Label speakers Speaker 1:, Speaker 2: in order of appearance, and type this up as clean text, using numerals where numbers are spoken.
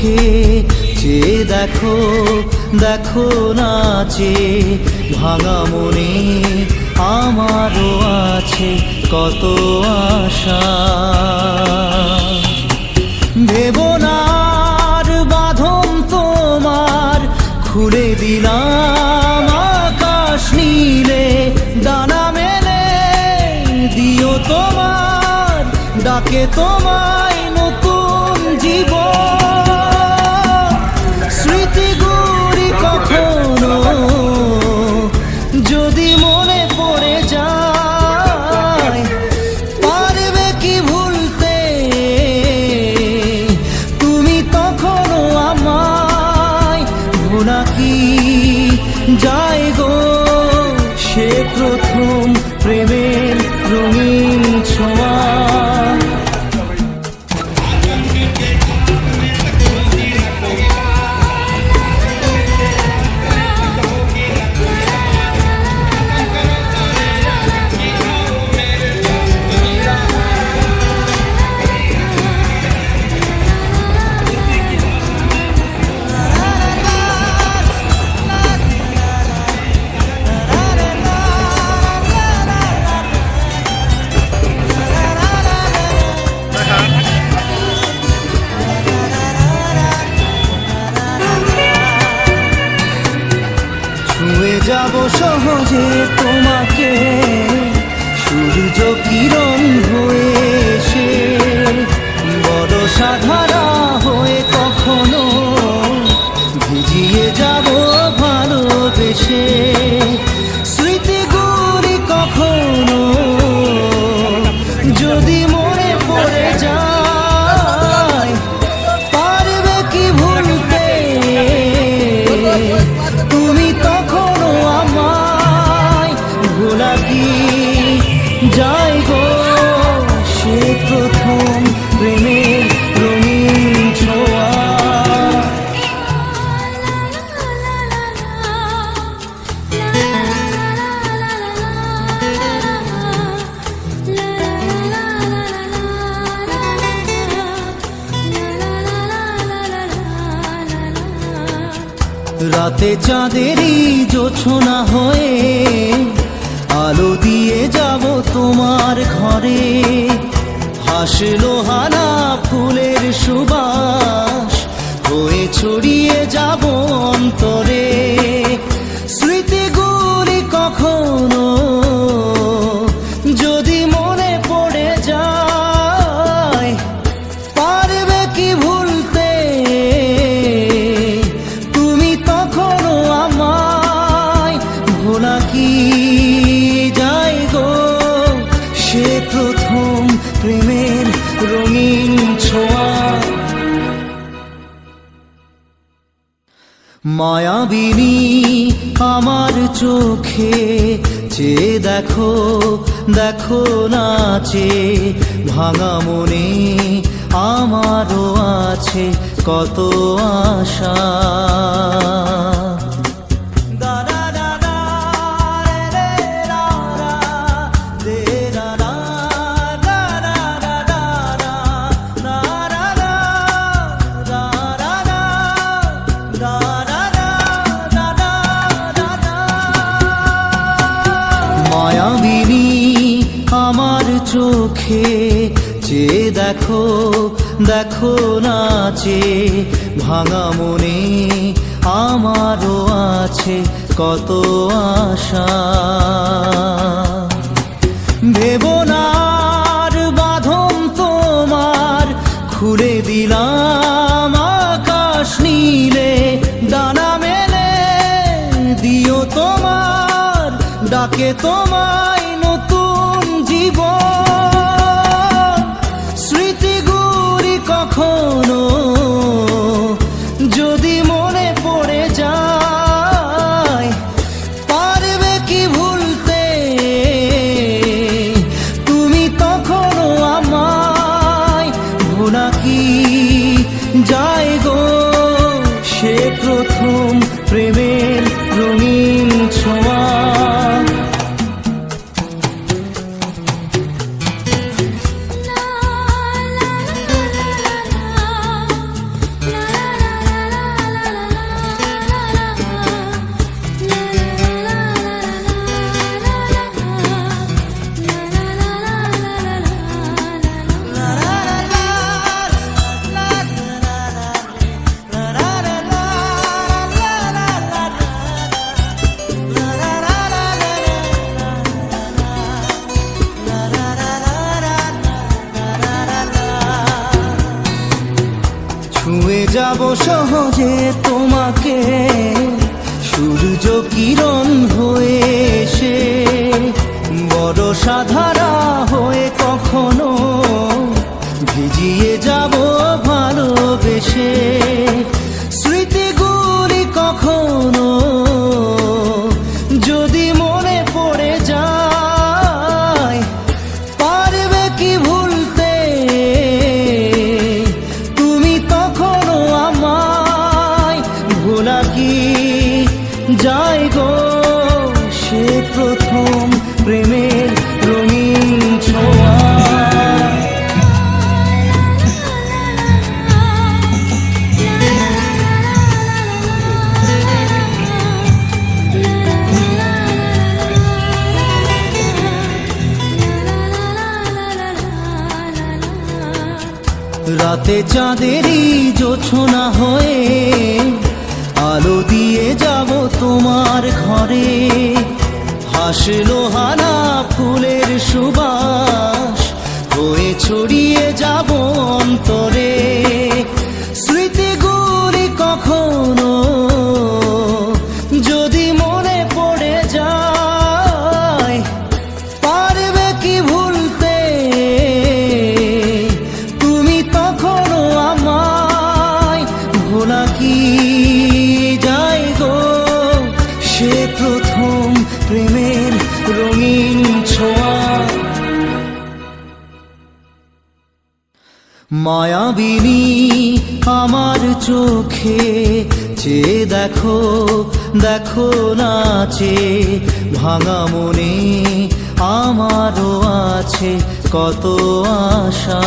Speaker 1: চোখে চেয়ে দেখো, দেখো নাচে ভাঙা মনে আমারও আছে কত আশা। ভেবো না আর বাঁধন তোমার, খুলে দিলাম আকাশ নীলে, ডানা মেলে দিও তোমার ডাকে তোমায় নতুন জীবন। স্মৃতিগুলি কখনো যদি মনে পড়ে যায়, পারবে কি ভুলতে তুমি তখনো আমায়? ভোলা কি যায় গো সে প্রথম প্রেমের রঙিন ছোঁয়া। ছুঁয়ে যাব সহজে তোমাকে সূর্য কিরণ হয়ে এসে, বড় সাধারা হয়ে কখনো ভিজিয়ে যাব ভালোবেসে। স্মৃতিগুলি কখনো যদি মনে পড়ে যায়, পারবে কি ভুলতে তুমি তখনো আমায়? ভোলা কি যায় গো সে প্রথম প্রেমের রঙিন ছোঁয়া। রাতে চাঁদেরই জোছনা হয়ে আলো দিয়ে যাব তোমার ঘরে, হাসলো হানা ফুলের সুবাস হয়ে ছড়িয়ে যাব অন্তরে। স্মৃতিগুলি কখনো যদি মনে পড়ে যায়, পারবে কি ভুলতে তুমি তখনো আমায়? ভোলা কি যায় গো সে প্রথম প্রেমের রঙিন ছোঁয়া। মায়াবিনী আমার চোখে চেয়ে দেখো, দেখো নাচে ভাঙা মনে আমারও আছে কত আশা। মায়াবিনী আমার চোখে চেয়ে দেখো, দেখো নাচে ভাঙা মনে আমারও আছে কত আশা। ভেবো না আর বাঁধন তোমার, খুলে দিলাম আকাশ নীলে, ডানা মেলে দিও তোমার ডাকে তোমায় নতুন জীবন। স্মৃতিগুলি কখনো যদি মনে পড়ে যায়, পারবে কি ভুলতে তুমি তখনো আমায়? ভোলা কি যায় গো সে প্রথম প্রেমের রঙিন ছোঁয়া। যাব সহজে তোমাকে সূর্য কিরণ হয়ে এসে, বর্ষা ধারা হয়ে কখনো ভিজিয়ে যাব ভালোবেসে। স্মৃতিগুলি কখনো যদি মনে পড়ে যায়, পারবে কি ভুলতে তুমি তখনো আমায়? ভোলা কি যায় গো সে প্রথম প্রেমের রঙিন ছোঁয়া? রাতে চাঁদেরই জোছনা হয়ে আলো দিয়ে যাব তোমার ঘরে, হাসলো হানা ফুলের সুবাস হয়ে ছড়িয়ে যাব অন্তরে। স্মৃতিগুলি কখনো যদি মনে পড়ে যায়, পারবে কি ভুলতে তুমি তখনো আমায়? ভোলা কি যায় গো সে প্রথম প্রেমের রঙিন ছোঁয়া? মায়াবিনী আমার চোখে চেয়ে দেখো, দেখো নাচে ভাঙা মনে আমারও আছে কত আশা।